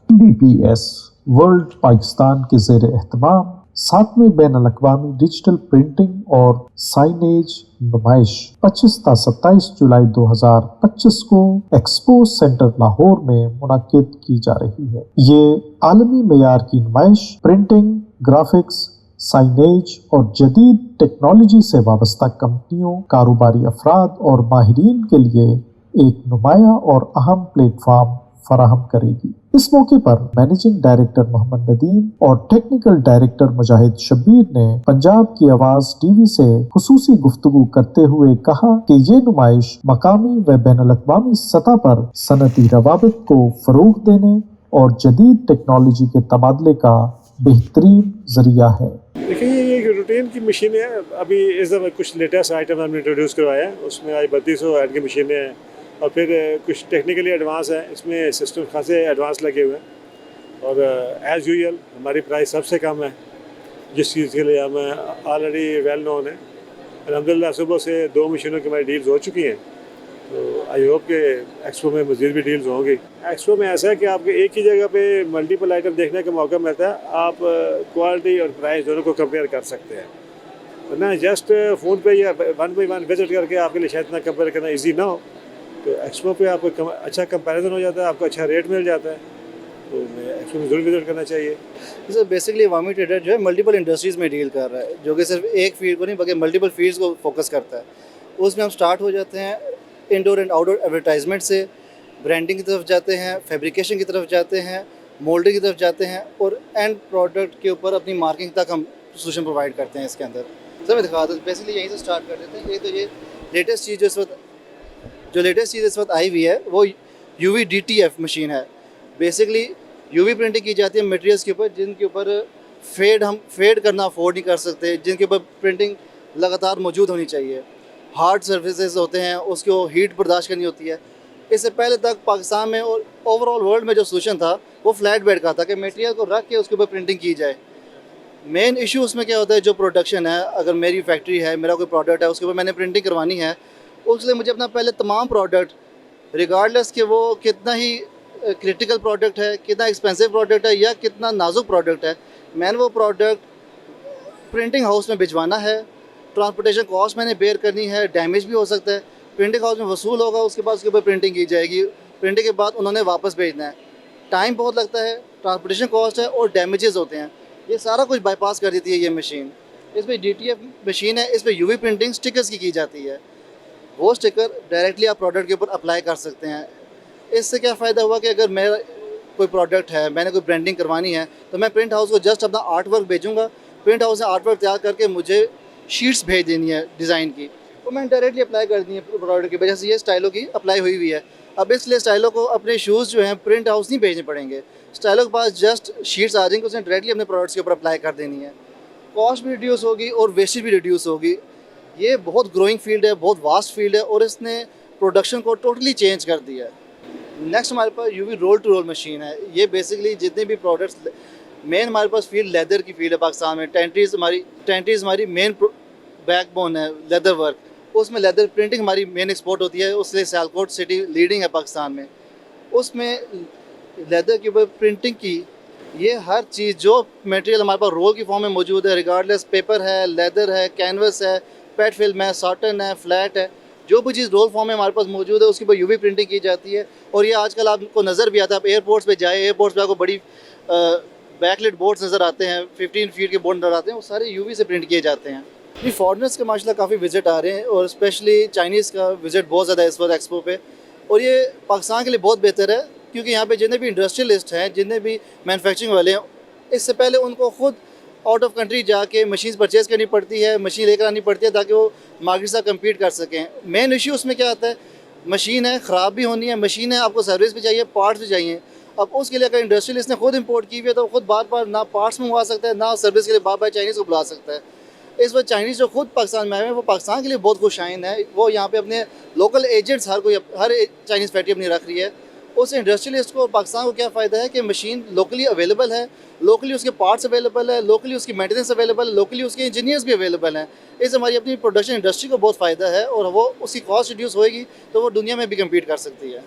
BPS world Pakistan के ज़ेर एहतमाम 7वें बैनुल-अक़वामी digital printing और साइनेज नुमाइश 25 ता 27 जुलाई 2025 को एक्सपो सेंटर लाहौर में मुनक़िद की जा रही है। ये आलमी मेयार की नुमाइश प्रिंटिंग, ग्राफिक्स, साइनेज और जदीद टेक्नोलॉजी से वाबस्ता कंपनियों, कारोबारी अफराद और माहिरीन के लिए एक नुमाया और अहम प्लेटफॉर्म फराहम करेगी। इस मौके पर मैनेजिंग डायरेक्टर मोहम्मद नदीम और टेक्निकल डायरेक्टर मुजाहिद शब्बीर ने पंजाब की आवाज़ टीवी से खुसूसी गुफ्तगू करते हुए कहा कि ये नुमाइश मकामी व बैनुल-अक़वामी सतह पर सनती रवाबित को फ़रोग़ देने और जदीद टेक्नोलॉजी के तबादले का बेहतरीन ज़रिया है। देखिए, ये एक रूटीन की मशीन है। अभी इस दफ़ा कुछ लेटेस्ट आइटम हमने इंट्रोड्यूस करवाया है। उसमें आज 3200 हैंड की मशीनें हैं और फिर कुछ टेक्निकली एडवांस है। इसमें सिस्टम खासे एडवांस लगे हुए हैं और एज़ यूजुअल हमारी प्राइस सबसे कम है, जिस चीज़ के लिए हम ऑलरेडी वेल नोन है। अल्हम्दुलिल्लाह सुबह से 2 मशीनों की हमारी डील्स हो चुकी हैं, तो आई होप कि एक्सपो में मज़ीद भी डील्स होंगी। एक्सपो में ऐसा है कि आपको एक ही जगह पे मल्टीपल आइटम देखने का मौका मिलता है। आप क्वालिटी और प्राइस दोनों को कंपेयर कर सकते हैं, वरना जस्ट फ़ोन पे या 1 बाई 1 विजिट करके आपके लिए शायद इतना कंपेयर करना ईजी ना हो। तो एक्सपो पे आपको अच्छा कंपैरिजन हो जाता है, आपको अच्छा रेट मिल जाता है, तो एक्सपो में ज़रूर विजिट करना चाहिए। सर बेसिकली अवामी ट्रेडर जो है मल्टीपल इंडस्ट्रीज़ में डील कर रहा है, जो कि सिर्फ एक फील्ड को नहीं बल्कि मल्टीपल फील्ड्स को फोकस करता है। उसमें हम स्टार्ट हो जाते हैं इंडोर एंड आउटडोर एडवर्टाइजमेंट से, ब्रांडिंग की तरफ जाते हैं, फैब्रिकेशन की तरफ जाते हैं, मोल्डिंग की तरफ जाते हैं और एंड प्रोडक्ट के ऊपर अपनी मार्किंग तक हम सोल्यूशन प्रोवाइड करते हैं इसके अंदर। सर मैं दिखा दूँ, बेसिकली यहीं से स्टार्ट कर देते हैं। ये लेटेस्ट चीज़ जो लेटेस्ट चीज़ इस वक्त आई हुई है वो UV DTF मशीन है। बेसिकली UV प्रिंटिंग की जाती है मटेरियल्स के ऊपर जिनके ऊपर हम फेड करना अफोर्ड नहीं कर सकते, जिनके ऊपर प्रिंटिंग लगातार मौजूद होनी चाहिए। हार्ड सर्फेसेस होते हैं, उसको हीट बर्दाश्त करनी होती है। इससे पहले तक पाकिस्तान में और ओवरऑल वर्ल्ड में जो सोल्यूशन था वो फ्लैट बेड का था कि मटेरियल को रख के उसके ऊपर प्रिंटिंग की जाए। मेन इशू उसमें क्या होता है, जो प्रोडक्शन है, अगर मेरी फैक्ट्री है, मेरा कोई प्रोडक्ट है, उसके ऊपर मैंने प्रिंटिंग करवानी है, उसके लिए मुझे अपना पहले तमाम प्रोडक्ट रिगार्डलेस कि वो कितना ही क्रिटिकल प्रोडक्ट है, कितना एक्सपेंसिव प्रोडक्ट है या कितना नाजुक प्रोडक्ट है, मैंने वो प्रोडक्ट प्रिंटिंग हाउस में भिजवाना है। ट्रांसपोर्टेशन कॉस्ट मैंने बेयर करनी है, डैमेज भी हो सकता है, प्रिंटिंग हाउस में वसूल होगा, उसके बाद उसके ऊपर प्रिंटिंग की जाएगी। प्रिंटिंग के बाद उन्होंने वापस भेजना है, टाइम बहुत लगता है, ट्रांसपोर्टेशन कॉस्ट है और डैमेजेस होते हैं। ये सारा कुछ बाईपास कर देती है ये मशीन। इसमें DTF मशीन है, इस पर UV प्रिंटिंग स्टिकर्स की जाती है। वो स्टिकर डायरेक्टली आप प्रोडक्ट के ऊपर अप्लाई कर सकते हैं। इससे क्या फ़ायदा हुआ कि अगर मेरा कोई प्रोडक्ट है, मैंने कोई ब्रांडिंग करवानी है, तो मैं प्रिंट हाउस को जस्ट अपना आर्ट वर्क भेजूँगा, प्रिंट हाउस से आर्ट वर्क तैयार करके मुझे शीट्स भेज देनी है डिज़ाइन की, तो मैंने डायरेक्टली अप्लाई कर दी है प्रोडक्ट की वजह से। ये स्टाइलों की अप्लाई हुई है। अब इसलिए स्टाइलों को अपने शूज़ जो हैं प्रिंट हाउस नहीं भेजने पड़ेंगे, स्टाइलों के पास जस्ट शीट्स आ जाएंगी, उसने डायरेक्टली अपने प्रोडक्ट्स के ऊपर अप्लाई कर देनी है। कॉस्ट भी रिड्यूस होगी और वेस्टेज भी रिड्यूस होगी। ये बहुत ग्रोइंग फील्ड है, बहुत वास्ट फील्ड है और इसने प्रोडक्शन को टोटली चेंज कर दिया है। नेक्स्ट हमारे पास UV roll to roll machine है। ये बेसिकली जितने भी प्रोडक्ट्स, मेन हमारे पास फील्ड लेदर की फील्ड है पाकिस्तान में। टेंट्रीज हमारी मेन बैकबोन है, लेदर वर्क, उसमें लेदर प्रिंटिंग हमारी मेन एक्सपोर्ट होती है, उससे सियालकोट सिटी लीडिंग है पाकिस्तान में। उसमें लेदर के ऊपर प्रिंटिंग की ये हर चीज़ जो मटेरियल हमारे पास रोल की फॉर्म में मौजूद है, रिगार्डलेस पेपर है, लेदर है, कैनवस है, पैट फिल्म है, साटन है, फ्लैट है, जो भी चीज़ रोल फॉर्म में हमारे पास मौजूद है उसके ऊपर UV प्रिंटिंग की जाती है। और ये आजकल आपको नज़र भी आता है, आप एयरपोर्ट्स पे जाए, एयरपोर्ट्स पे आपको बड़ी बैकलेट बोर्ड्स नज़र आते हैं, 15 फीट के बोर्ड नज़र आते हैं, वो सारे UV से प्रिंट किए जाते हैं। ये फॉरेनर्स के माशाल्लाह काफ़ी विजिट आ रहे हैं और स्पेशली चाइनीज़ का विजिट बहुत ज़्यादा है इस वक्त एक्सपो पे, और ये पाकिस्तान के लिए बहुत बेहतर है क्योंकि यहाँ पे जितने भी इंडस्ट्रियलिस्ट हैं, जितने भी मैन्युफैक्चरिंग वाले हैं, इससे पहले उनको खुद आउट ऑफ कंट्री जाके मशीन परचेज़ करनी पड़ती है, मशीन लेकर आनी पड़ती है ताकि वो मार्केट से कम्पीट कर सकें। मेन इशू उसमें क्या आता है, मशीन है, ख़राब भी होनी है, मशीन है, आपको सर्विस भी चाहिए, पार्ट्स भी चाहिए। अब उसके लिए अगर इंडस्ट्रियलिस्ट ने खुद इंपोर्ट की हुई है तो खुद बार बार ना पार्ट्स मंगवा सकता है, ना सर्विस के लिए बार बार चाइनीज़ को बुला सकता है। इस वक्त चाइनीज़ जो खुद पाकिस्तान में आए हैं वो पाकिस्तान के लिए बहुत खुशाइन है। वो यहाँ पे अपने लोकल एजेंट्स हर चाइनीज़ फैक्ट्री अपनी रख रही है। उस इंडस्ट्रियलिस्ट को और पाकिस्तान को क्या फ़ायदा है कि मशीन लोकली अवेलेबल है, लोकली उसके पार्ट्स अवेलेबल है, लोकली उसकी मेंटेनेंस अवेलेबल है, लोकली उसके इंजीनियर्स भी अवेलेबल हैं। इससे हमारी अपनी प्रोडक्शन इंडस्ट्री को बहुत फ़ायदा है और वो उसकी कॉस्ट रिड्यूस होएगी तो वो दुनिया में भी कम्पीट कर सकती है।